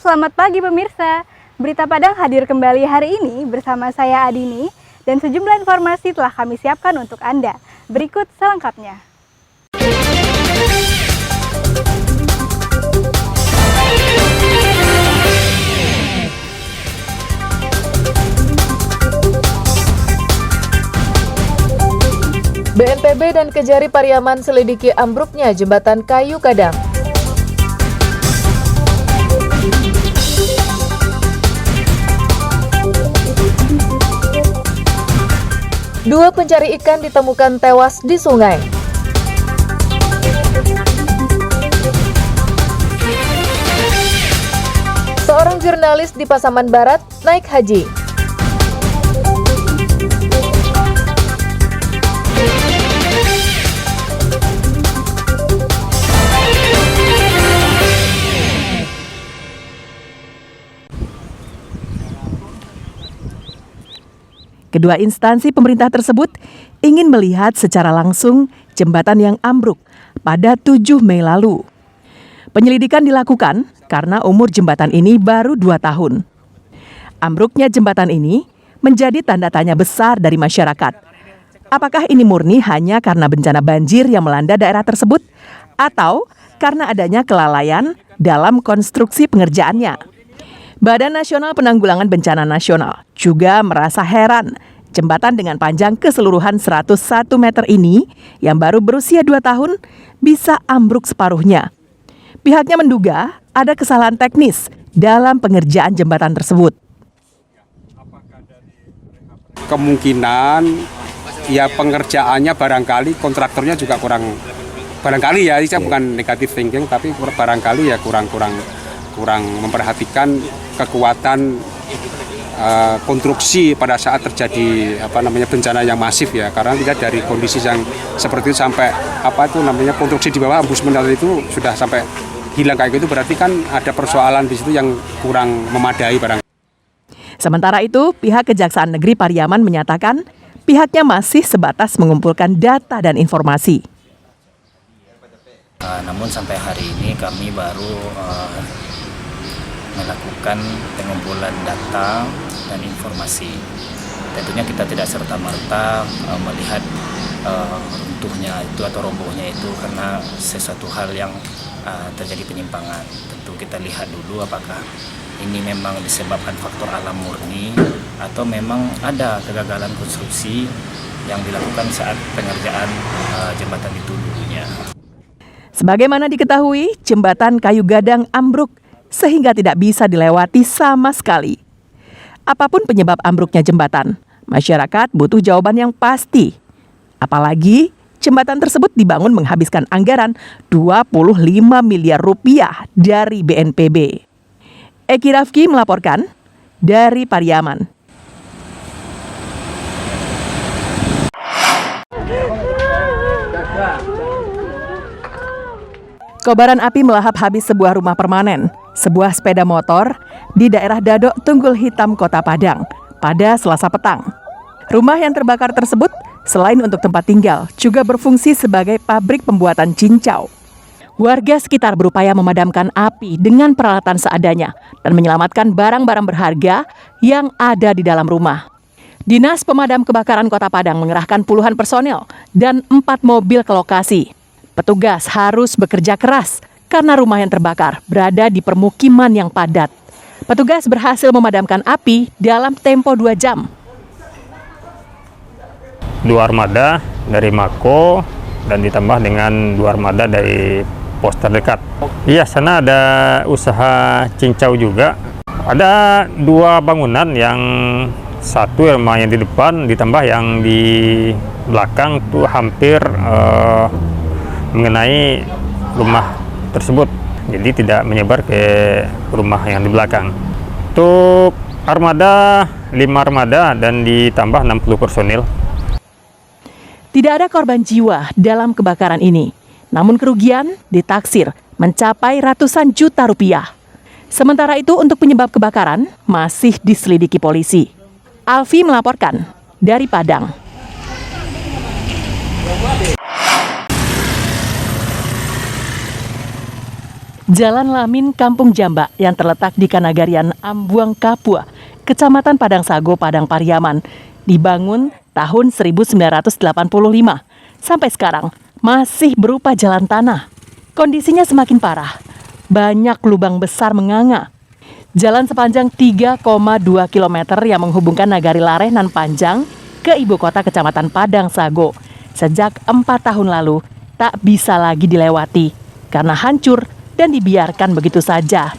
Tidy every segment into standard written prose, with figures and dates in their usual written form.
selamat pagi pemirsa. Berita Padang hadir kembali hari ini bersama saya Adini dan sejumlah informasi telah kami siapkan untuk Anda. Berikut selengkapnya. BNPB dan Kejari Pariaman selidiki ambruknya jembatan Kayu Gadang. Dua pencari ikan ditemukan tewas di sungai. Seorang jurnalis di Pasaman Barat naik haji. Kedua instansi pemerintah tersebut ingin melihat secara langsung jembatan yang ambruk pada 7 Mei lalu. Penyelidikan dilakukan karena umur jembatan ini baru 2 tahun. Ambruknya jembatan ini menjadi tanda tanya besar dari masyarakat. Apakah ini murni hanya karena bencana banjir yang melanda daerah tersebut atau karena adanya kelalaian dalam konstruksi pengerjaannya? Badan Nasional Penanggulangan Bencana Nasional juga merasa heran jembatan dengan panjang keseluruhan 101 meter ini yang baru berusia 2 tahun bisa ambruk separuhnya. Pihaknya menduga ada kesalahan teknis dalam pengerjaan jembatan tersebut. Kemungkinan ya pengerjaannya barangkali kontraktornya juga kurang, barangkali ya, saya bukan negatif thinking tapi barangkali ya kurang memperhatikan kekuatan konstruksi pada saat terjadi bencana yang masif ya, karena tidak dari kondisi yang seperti itu sampai konstruksi di bawah embusmen itu sudah sampai hilang kayak gitu, berarti kan ada persoalan di situ yang kurang memadai barang. Sementara itu, pihak Kejaksaan Negeri Pariaman menyatakan pihaknya masih sebatas mengumpulkan data dan informasi. Namun sampai hari ini kami baru melakukan pengumpulan data dan informasi. Tentunya kita tidak serta-merta melihat runtuhnya itu atau robohnya itu karena sesuatu hal yang terjadi penyimpangan. Tentu kita lihat dulu apakah ini memang disebabkan faktor alam murni atau memang ada kegagalan konstruksi yang dilakukan saat pengerjaan jembatan itu dulunya. Sebagaimana diketahui, jembatan Kayu Gadang ambruk sehingga tidak bisa dilewati sama sekali. Apapun penyebab ambruknya jembatan, masyarakat butuh jawaban yang pasti. Apalagi jembatan tersebut dibangun menghabiskan anggaran 25 miliar rupiah dari BNPB. Eki Rafki melaporkan dari Pariaman. Kobaran api melahap habis sebuah rumah permanen, sebuah sepeda motor di daerah Dadok, Tunggul Hitam, Kota Padang pada Selasa petang. Rumah yang terbakar tersebut selain untuk tempat tinggal juga berfungsi sebagai pabrik pembuatan cincau. Warga sekitar berupaya memadamkan api dengan peralatan seadanya dan menyelamatkan barang-barang berharga yang ada di dalam rumah. Dinas Pemadam Kebakaran Kota Padang mengerahkan puluhan personel dan 4 mobil ke lokasi. Petugas harus bekerja keras karena rumah yang terbakar berada di permukiman yang padat. Petugas berhasil memadamkan api dalam tempo 2 jam. 2 armada dari Mako dan ditambah dengan 2 armada dari pos terdekat. Iya, sana ada usaha cincau juga. Ada 2 bangunan, yang satu rumah yang di depan ditambah yang di belakang tuh hampir mengenai rumah tersebut, jadi tidak menyebar ke rumah yang di belakang. Untuk armada 5 armada dan ditambah 60 personil. Tidak ada korban jiwa dalam kebakaran ini, namun kerugian ditaksir mencapai ratusan juta rupiah. Sementara itu untuk penyebab kebakaran masih diselidiki polisi. Alfi melaporkan dari Padang. Jalan Lamin Kampung Jamba yang terletak di Kanagarian Ambuang Kapua, Kecamatan Padang Sago, Padang Pariaman, dibangun tahun 1985. Sampai sekarang masih berupa jalan tanah. Kondisinya semakin parah. Banyak lubang besar menganga. Jalan sepanjang 3,2 km yang menghubungkan Nagari Lareh nan Panjang ke ibu kota Kecamatan Padang Sago sejak 4 tahun lalu tak bisa lagi dilewati karena hancur dan dibiarkan begitu saja.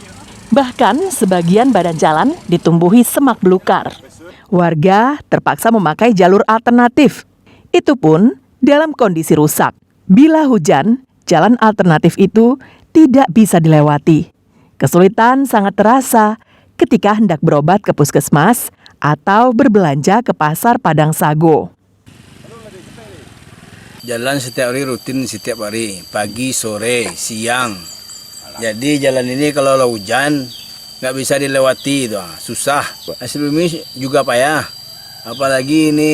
Bahkan sebagian badan jalan ditumbuhi semak belukar. Warga terpaksa memakai jalur alternatif. Itu pun dalam kondisi rusak. Bila hujan, jalan alternatif itu tidak bisa dilewati. Kesulitan sangat terasa ketika hendak berobat ke puskesmas atau berbelanja ke pasar Padang Sago. Jalan setiap hari rutin setiap hari, pagi, sore, siang. Jadi jalan ini kalau hujan nggak bisa dilewati, itu susah. Hasil bumi juga payah. Apalagi ini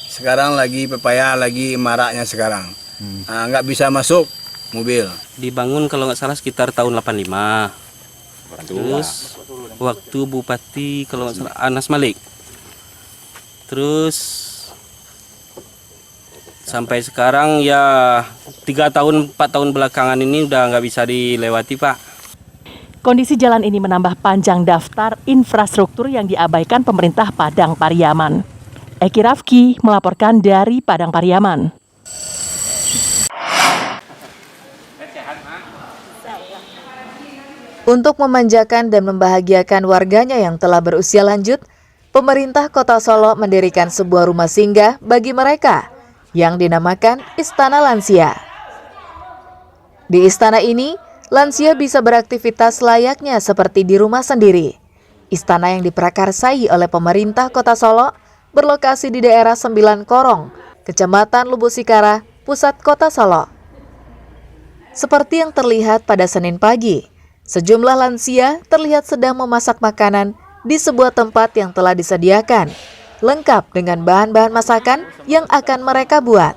sekarang lagi pepaya lagi maraknya sekarang. Nggak bisa masuk mobil. Dibangun kalau nggak salah sekitar tahun 85. Terus waktu Bupati kalau nggak salah Anas Malik. Terus sampai sekarang ya 3 tahun 4 tahun belakangan ini udah nggak bisa dilewati, Pak. Kondisi jalan ini menambah panjang daftar infrastruktur yang diabaikan pemerintah Padang Pariaman. Eki Rafki melaporkan dari Padang Pariaman. Untuk memanjakan dan membahagiakan warganya yang telah berusia lanjut, pemerintah Kota Solo mendirikan sebuah rumah singgah bagi mereka yang dinamakan Istana Lansia. Di istana ini, lansia bisa beraktivitas layaknya seperti di rumah sendiri. Istana yang diprakarsai oleh pemerintah Kota Solo berlokasi di daerah Sembilan Korong, Kecamatan Lubu Sikara, pusat Kota Solo. Seperti yang terlihat pada Senin pagi, sejumlah lansia terlihat sedang memasak makanan di sebuah tempat yang telah disediakan, lengkap dengan bahan-bahan masakan yang akan mereka buat.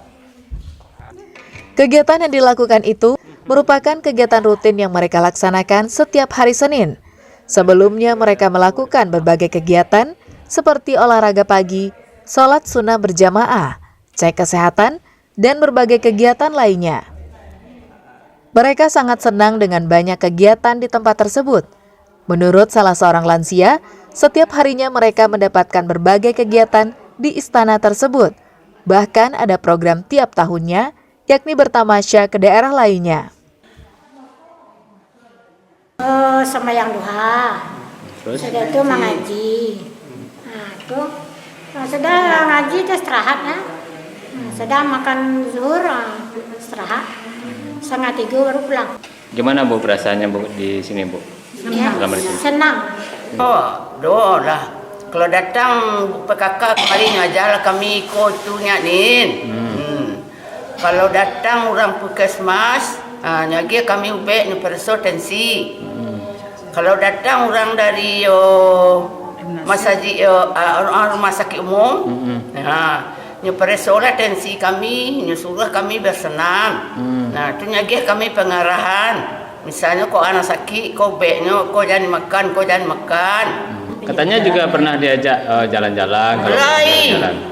Kegiatan yang dilakukan itu merupakan kegiatan rutin yang mereka laksanakan setiap hari Senin. Sebelumnya mereka melakukan berbagai kegiatan seperti olahraga pagi, sholat sunnah berjamaah, cek kesehatan, dan berbagai kegiatan lainnya. Mereka sangat senang dengan banyak kegiatan di tempat tersebut. Menurut salah seorang lansia, setiap harinya mereka mendapatkan berbagai kegiatan di istana tersebut. Bahkan ada program tiap tahunnya, yakni bertamasya ke daerah lainnya. Sembahyang duha, sudah itu mengaji. Sudah ngaji itu istirahat ya. Sudah makan zuhur, istirahat. 2:30 baru pulang. Gimana Bu perasaannya Bu di sini Bu? Ya, senang. Doa lah. Kalau datang PKK kemarin ngajar kami ikut tu nyanin. Kalau datang orang puskesmas, nyagi kami ubek ni perso tensi. Kalau datang orang dari rumah sakit umum, ni perso lah tensi kami, ni suruh kami bersenam. Nah, tu nyagi kami pengarahan. Misalnya kau anak sakit, kau beknya, kau jangan makan. Katanya juga pernah diajak jalan-jalan.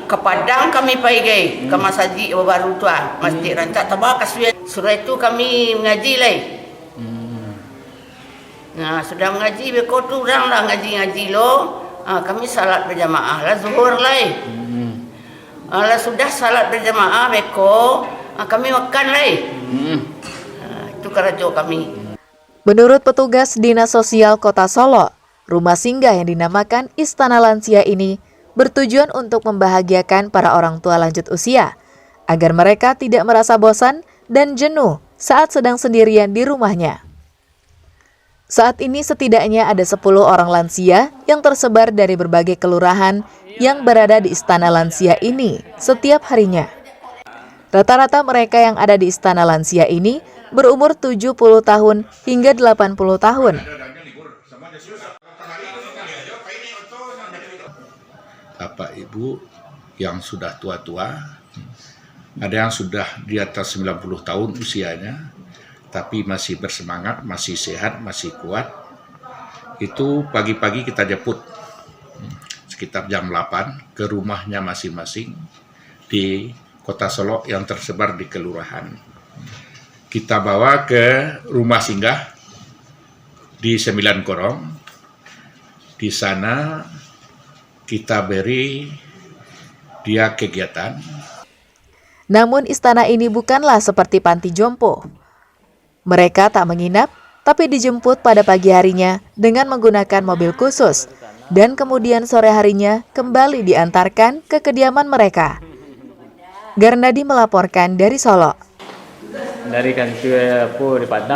Ke Padang kami pergi, ke masjid baru tu Masjid Rancak Tabak Kasih. Surah itu kami mengaji lah. Nah, sudah mengaji, kau tu orang lah ngaji lo. Kami salat berjamaah lah, zuhur lah. Lah sudah salat berjamaah, kami makan lah. Itu kerja kami. Menurut petugas Dinas Sosial Kota Solo, rumah singgah yang dinamakan Istana Lansia ini bertujuan untuk membahagiakan para orang tua lanjut usia, agar mereka tidak merasa bosan dan jenuh saat sedang sendirian di rumahnya. Saat ini setidaknya ada 10 orang lansia yang tersebar dari berbagai kelurahan yang berada di Istana Lansia ini setiap harinya. Rata-rata mereka yang ada di Istana Lansia ini berumur 70 tahun hingga 80 tahun. Bapak Ibu yang sudah tua-tua, ada yang sudah di atas 90 tahun usianya, tapi masih bersemangat, masih sehat, masih kuat. Itu pagi-pagi kita jemput sekitar jam 8 ke rumahnya masing-masing di Kota Solo yang tersebar di kelurahan. Kita bawa ke rumah singgah di 9 Korong. Di sana kita beri dia kegiatan. Namun istana ini bukanlah seperti panti jompo. Mereka tak menginap, tapi dijemput pada pagi harinya dengan menggunakan mobil khusus, dan kemudian sore harinya kembali diantarkan ke kediaman mereka. Garnadi melaporkan dari Solo. Dari kantor di Padang.